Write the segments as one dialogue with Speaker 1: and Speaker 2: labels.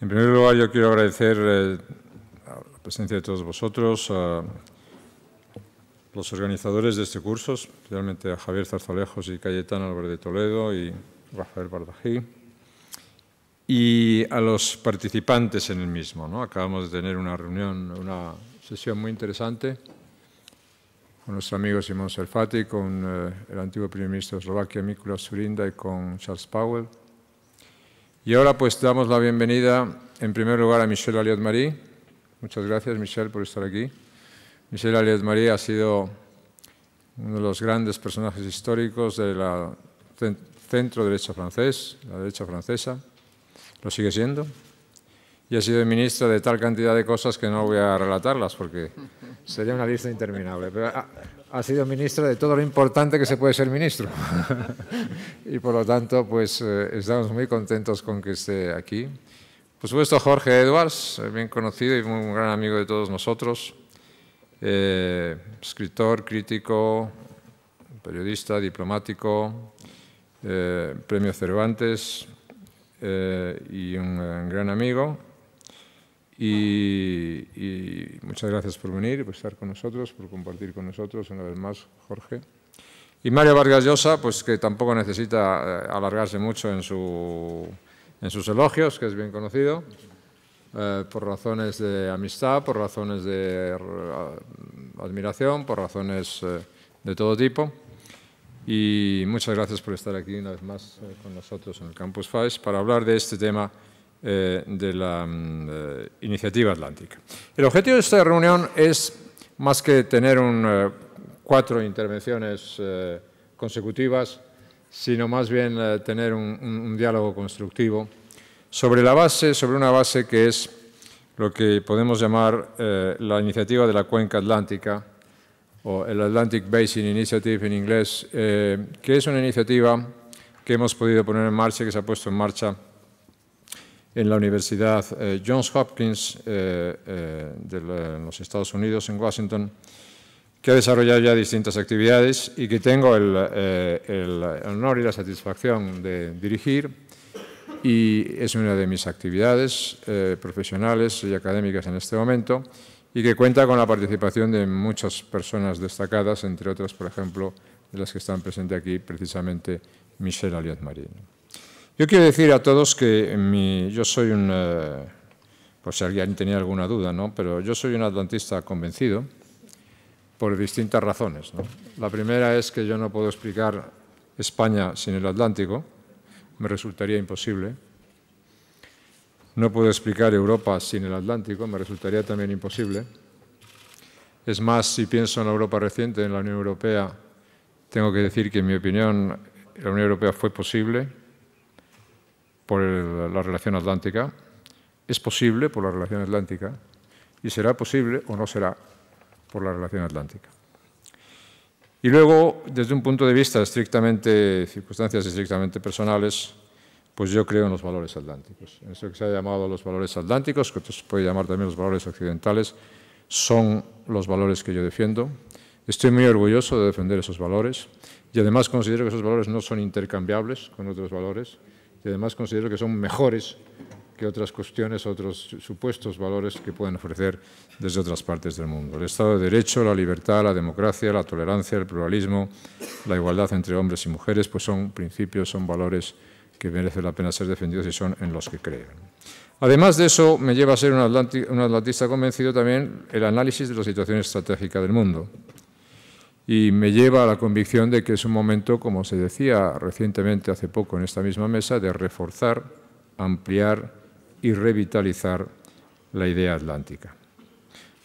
Speaker 1: En primer lugar, yo quiero agradecer la presencia de todos vosotros, a los organizadores de este curso, especialmente a Javier Zarzalejos y Cayetano Álvarez de Toledo y Rafael Bardají, y a los participantes en el mismo, ¿no? Acabamos de tener una reunión, una sesión muy interesante con nuestro amigo Simón Serfati, con el antiguo primer ministro de Eslovaquia, Mikuláš Dzurinda, y con Charles Powell. Y ahora pues damos la bienvenida en primer lugar a Michel Alliot-Marie. Muchas gracias, Michel, por estar aquí. Michel Alliot-Marie ha sido uno de los grandes personajes históricos del centro derecha francés, la derecha francesa. Lo sigue siendo. Y ha sido ministro de tal cantidad de cosas que no voy a relatarlas porque sería una lista interminable. Pero ha sido ministro de todo lo importante que se puede ser ministro. Y por lo tanto, pues estamos muy contentos con que esté aquí. Por supuesto, Jorge Edwards, bien conocido y un gran amigo de todos nosotros. Escritor, crítico, periodista, diplomático, premio Cervantes y un gran amigo. Y muchas gracias por venir, por estar con nosotros, por compartir con nosotros una vez más, Jorge. Y Mario Vargas Llosa, pues que tampoco necesita alargarse mucho en sus elogios, que es bien conocido, por razones de amistad, por razones de admiración, por razones de todo tipo. Y muchas gracias por estar aquí una vez más con nosotros en el Campus FAES para hablar de este tema de la Iniciativa Atlántica. El objetivo de esta reunión es, más que tener 4 intervenciones consecutivas, sino más bien tener un diálogo constructivo sobre una base que es lo que podemos llamar la Iniciativa de la Cuenca Atlántica, o el Atlantic Basin Initiative en inglés, que es una iniciativa que hemos podido poner en marcha, que se ha puesto en marcha en la Universidad Johns Hopkins de los Estados Unidos, en Washington, que ha desarrollado ya distintas actividades y que tengo el honor y la satisfacción de dirigir, y es una de mis actividades profesionales y académicas en este momento, y que cuenta con la participación de muchas personas destacadas, entre otras, por ejemplo, de las que están presentes aquí, precisamente Michel Alliot-Marie. Yo quiero decir a todos que yo soy por si alguien tenía alguna duda, ¿no? Pero yo soy un atlantista convencido por distintas razones, ¿no? La primera es que yo no puedo explicar España sin el Atlántico, me resultaría imposible. No puedo explicar Europa sin el Atlántico, me resultaría también imposible. Es más, si pienso en la Europa reciente, en la Unión Europea, tengo que decir que, en mi opinión, la Unión Europea fue posible por la relación atlántica, es posible por la relación atlántica y será posible o no será por la relación atlántica. Y luego, desde un punto de vista estrictamente, circunstancias estrictamente personales, pues yo creo en los valores atlánticos. En eso que se ha llamado los valores atlánticos, que se puede llamar también los valores occidentales, son los valores que yo defiendo. Estoy muy orgulloso de defender esos valores y además considero que esos valores no son intercambiables con otros valores. Y además considero que son mejores que otras cuestiones, otros supuestos valores que pueden ofrecer desde otras partes del mundo. El Estado de Derecho, la libertad, la democracia, la tolerancia, el pluralismo, la igualdad entre hombres y mujeres, pues son principios, son valores que merece la pena ser defendidos y son en los que creo. Además de eso, me lleva a ser un atlantista convencido también el análisis de la situación estratégica del mundo. Y me lleva a la convicción de que es un momento, como se decía recientemente hace poco en esta misma mesa, de reforzar, ampliar y revitalizar la idea atlántica.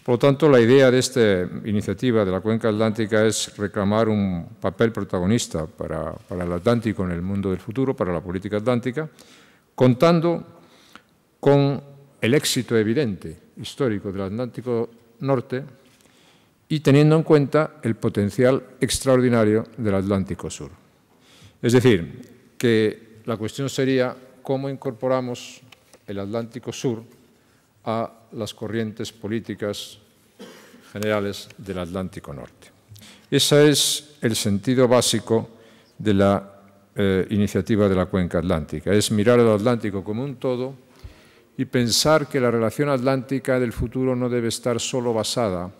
Speaker 1: Por lo tanto, la idea de esta iniciativa de la Cuenca Atlántica es reclamar un papel protagonista para el Atlántico en el mundo del futuro, para la política atlántica, contando con el éxito evidente histórico del Atlántico Norte y teniendo en cuenta el potencial extraordinario del Atlántico Sur. Es decir, que la cuestión sería cómo incorporamos el Atlántico Sur a las corrientes políticas generales del Atlántico Norte. Ese es el sentido básico de la iniciativa de la Cuenca Atlántica, es mirar al Atlántico como un todo y pensar que la relación atlántica del futuro no debe estar solo basada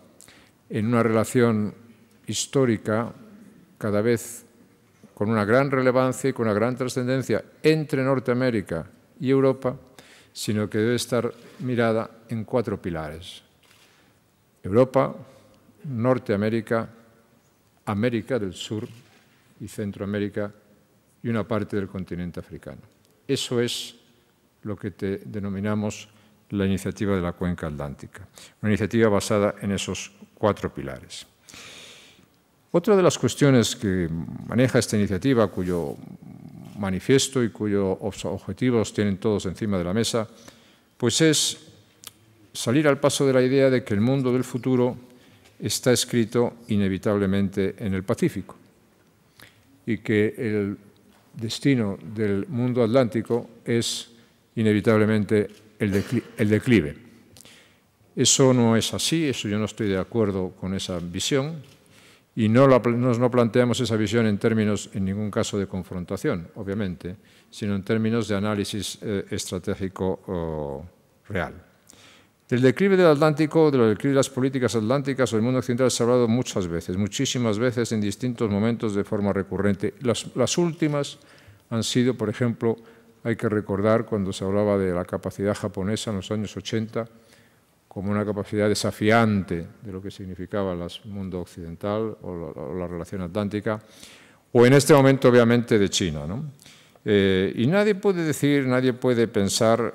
Speaker 1: en una relación histórica cada vez con una gran relevancia y con una gran trascendencia entre Norteamérica y Europa, sino que debe estar mirada en 4 pilares: Europa, Norteamérica, América del Sur y Centroamérica y una parte del continente africano. Eso es lo que denominamos la iniciativa de la Cuenca Atlántica, una iniciativa basada en esos 4 pilares. Otra de las cuestiones que maneja esta iniciativa, cuyo manifiesto y cuyos objetivos tienen todos encima de la mesa, pues es salir al paso de la idea de que el mundo del futuro está escrito inevitablemente en el Pacífico y que el destino del mundo atlántico es inevitablemente el declive. Eso no es así, eso yo no estoy de acuerdo con esa visión y no planteamos esa visión en términos, en ningún caso, de confrontación, obviamente, sino en términos de análisis estratégico real. Del declive del Atlántico, del declive de las políticas atlánticas o del mundo occidental se ha hablado muchas veces, muchísimas veces, en distintos momentos de forma recurrente. Las últimas han sido, por ejemplo, hay que recordar cuando se hablaba de la capacidad japonesa en los años 80 como una capacidad desafiante de lo que significaba el mundo occidental o la relación atlántica, o en este momento, obviamente, de China, ¿no? Y nadie puede pensar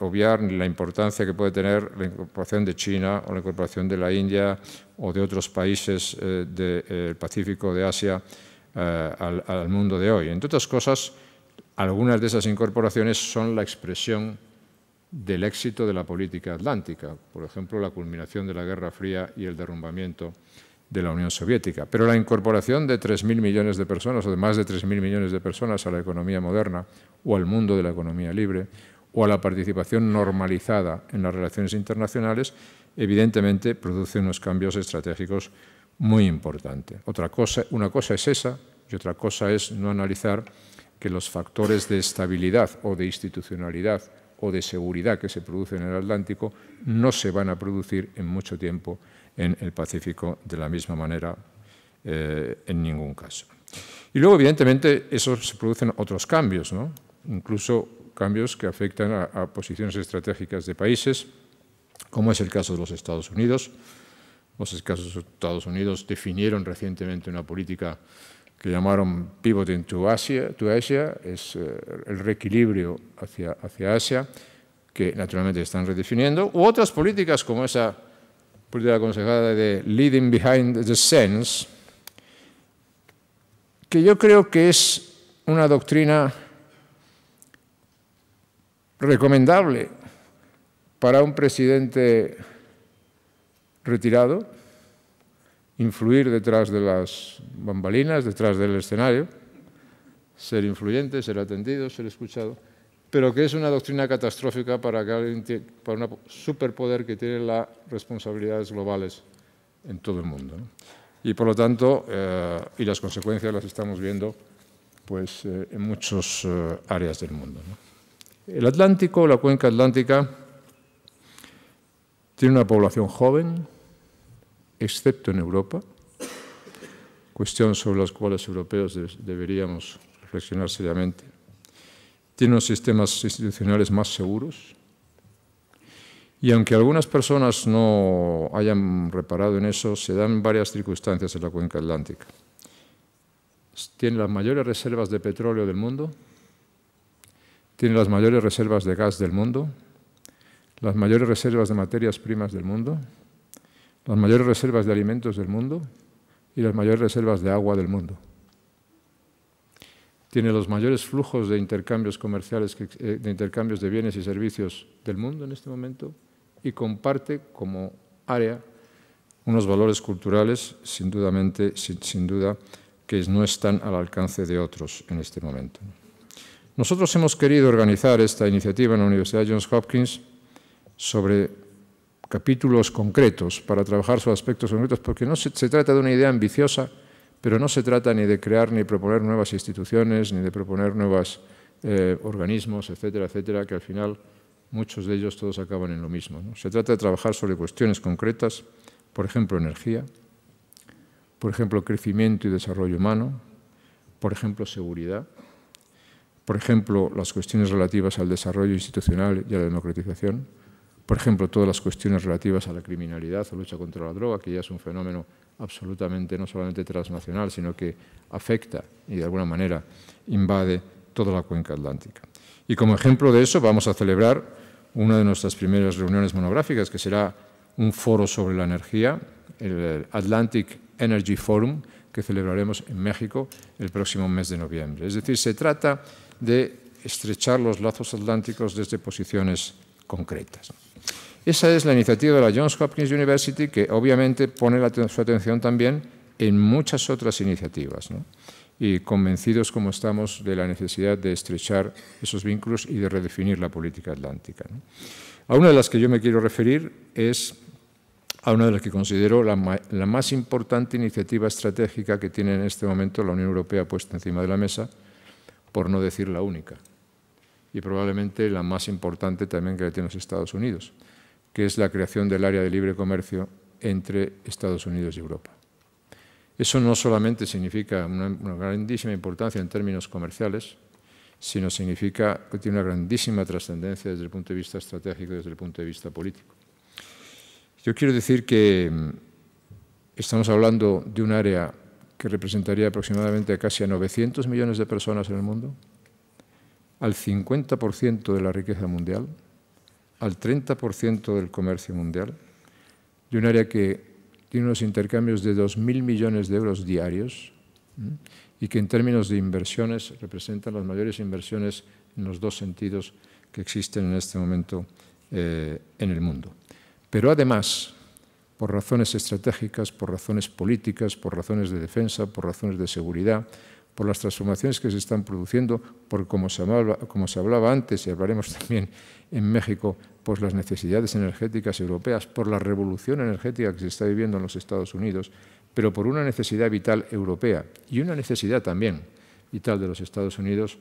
Speaker 1: obviar la importancia que puede tener la incorporación de China o la incorporación de la India o de otros países del Pacífico, de Asia, al mundo de hoy. Entre otras cosas, algunas de esas incorporaciones son la expresión del éxito de la política atlántica, por ejemplo, la culminación de la Guerra Fría y el derrumbamiento de la Unión Soviética. Pero la incorporación de 3.000 millones de personas, o de más de 3.000 millones de personas a la economía moderna o al mundo de la economía libre o a la participación normalizada en las relaciones internacionales, evidentemente produce unos cambios estratégicos muy importantes. Una cosa es esa y otra cosa es no analizar que los factores de estabilidad o de institucionalidad o de seguridad que se producen en el Atlántico no se van a producir en mucho tiempo en el Pacífico de la misma manera, en ningún caso. Y luego, evidentemente, se producen otros cambios, ¿no? Incluso cambios que afectan a posiciones estratégicas de países, como es el caso de los Estados Unidos. Los Estados Unidos definieron recientemente una política que llamaron Pivoting to Asia, es el reequilibrio hacia Asia, que naturalmente están redefiniendo, u otras políticas como esa política aconsejada de Leading Behind the Scenes, que yo creo que es una doctrina recomendable para un presidente retirado, influir detrás de las bambalinas, detrás del escenario, ser influyente, ser atendido, ser escuchado, pero que es una doctrina catastrófica para un superpoder que tiene las responsabilidades globales en todo el mundo, ¿no? Y por lo tanto, y las consecuencias las estamos viendo pues, en muchas áreas del mundo, ¿no? El Atlántico, la cuenca atlántica, tiene una población joven, excepto en Europa, cuestión sobre las cuales europeos deberíamos reflexionar seriamente. Tiene unos sistemas institucionales más seguros y aunque algunas personas no hayan reparado en eso, se dan varias circunstancias en la cuenca atlántica. Tiene las mayores reservas de petróleo del mundo, tiene las mayores reservas de gas del mundo, las mayores reservas de materias primas del mundo, las mayores reservas de alimentos del mundo y las mayores reservas de agua del mundo. Tiene los mayores flujos de intercambios comerciales, de intercambios de bienes y servicios del mundo en este momento y comparte como área unos valores culturales sin duda que no están al alcance de otros en este momento. Nosotros hemos querido organizar esta iniciativa en la Universidad Johns Hopkins sobre capítulos concretos para trabajar sobre aspectos concretos, porque no se trata de una idea ambiciosa, pero no se trata ni de crear ni proponer nuevas instituciones, ni de proponer nuevos organismos, etcétera, etcétera, que al final muchos de ellos todos acaban en lo mismo, ¿no? Se trata de trabajar sobre cuestiones concretas, por ejemplo, energía, por ejemplo, crecimiento y desarrollo humano, por ejemplo, seguridad, por ejemplo, las cuestiones relativas al desarrollo institucional y a la democratización, por ejemplo, todas las cuestiones relativas a la criminalidad o lucha contra la droga, que ya es un fenómeno absolutamente no solamente transnacional, sino que afecta y de alguna manera invade toda la cuenca atlántica. Y como ejemplo de eso vamos a celebrar una de nuestras primeras reuniones monográficas, que será un foro sobre la energía, el Atlantic Energy Forum, que celebraremos en México el próximo mes de noviembre. Es decir, se trata de estrechar los lazos atlánticos desde posiciones concretas. Esa es la iniciativa de la Johns Hopkins University, que obviamente pone su atención también en muchas otras iniciativas, ¿no? Y convencidos como estamos de la necesidad de estrechar esos vínculos y de redefinir la política atlántica, ¿no? A una de las que yo me quiero referir es a una de las que considero la más importante iniciativa estratégica que tiene en este momento la Unión Europea puesta encima de la mesa, por no decir la única, y probablemente la más importante también que tienen los Estados Unidos, que es la creación del área de libre comercio entre Estados Unidos y Europa. Eso no solamente significa una grandísima importancia en términos comerciales, sino significa que tiene una grandísima trascendencia desde el punto de vista estratégico y desde el punto de vista político. Yo quiero decir que estamos hablando de un área que representaría aproximadamente casi a 900 millones de personas en el mundo, al 50% de la riqueza mundial, al 30% del comercio mundial, de un área que tiene unos intercambios de 2.000 millones de euros diarios y que en términos de inversiones representan las mayores inversiones en los dos sentidos que existen en este momento en el mundo. Pero además, por razones estratégicas, por razones políticas, por razones de defensa, por razones de seguridad, por las transformaciones que se están produciendo, por como se hablaba antes, y hablaremos también en México, por las necesidades energéticas europeas, por la revolución energética que se está viviendo en los Estados Unidos, pero por una necesidad vital europea y una necesidad también vital de los Estados Unidos,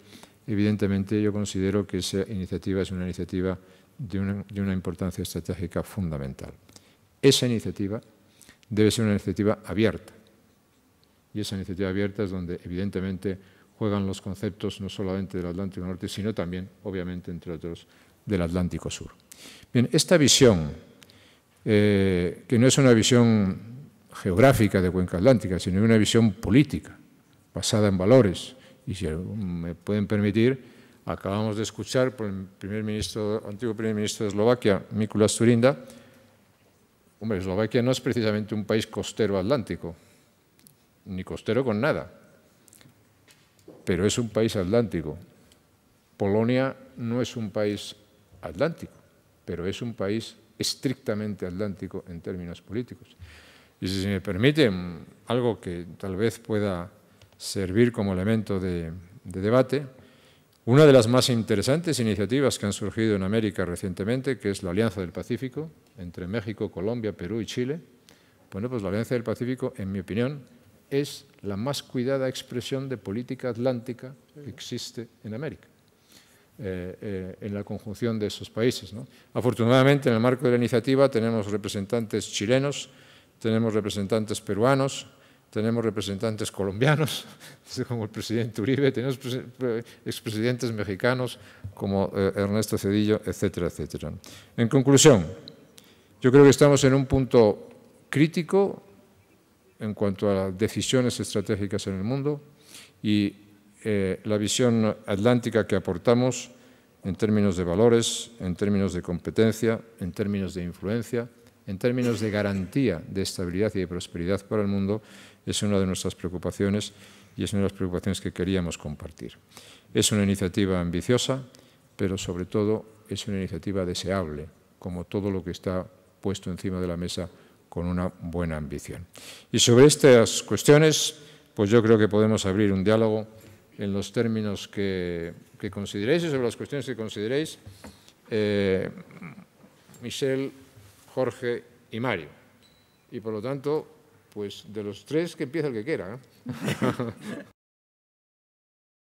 Speaker 1: evidentemente yo considero que esa iniciativa es una iniciativa de una importancia estratégica fundamental. Esa iniciativa debe ser una iniciativa abierta. Y esa iniciativa abierta es donde, evidentemente, juegan los conceptos no solamente del Atlántico Norte, sino también, obviamente, entre otros, del Atlántico Sur. Bien, esta visión, que no es una visión geográfica de Cuenca Atlántica, sino una visión política, basada en valores, y si me pueden permitir, acabamos de escuchar por el antiguo primer ministro de Eslovaquia, Mikuláš Dzurinda. Hombre, Eslovaquia no es precisamente un país costero atlántico, ni costero con nada, pero es un país atlántico. Polonia no es un país atlántico, pero es un país estrictamente atlántico en términos políticos. Y si me permiten, algo que tal vez pueda servir como elemento de debate, una de las más interesantes iniciativas que han surgido en América recientemente, que es la Alianza del Pacífico, entre México, Colombia, Perú y Chile. Bueno, pues la Alianza del Pacífico, en mi opinión, es la más cuidada expresión de política atlántica que existe en América, en la conjunción de esos países, ¿no? Afortunadamente, en el marco de la iniciativa tenemos representantes chilenos, tenemos representantes peruanos, tenemos representantes colombianos, como el presidente Uribe, tenemos expresidentes mexicanos como Ernesto Zedillo, etcétera, etcétera. En conclusión, yo creo que estamos en un punto crítico en cuanto a las decisiones estratégicas en el mundo y la visión atlántica que aportamos en términos de valores, en términos de competencia, en términos de influencia, en términos de garantía de estabilidad y de prosperidad para el mundo, es una de nuestras preocupaciones y es una de las preocupaciones que queríamos compartir. Es una iniciativa ambiciosa, pero sobre todo es una iniciativa deseable, como todo lo que está puesto encima de la mesa con una buena ambición. Y sobre estas cuestiones, pues yo creo que podemos abrir un diálogo en los términos que consideréis y sobre las cuestiones que consideréis, Michel, Jorge y Mario. Y por lo tanto, pues de los tres que empiece el que quiera, ¿no?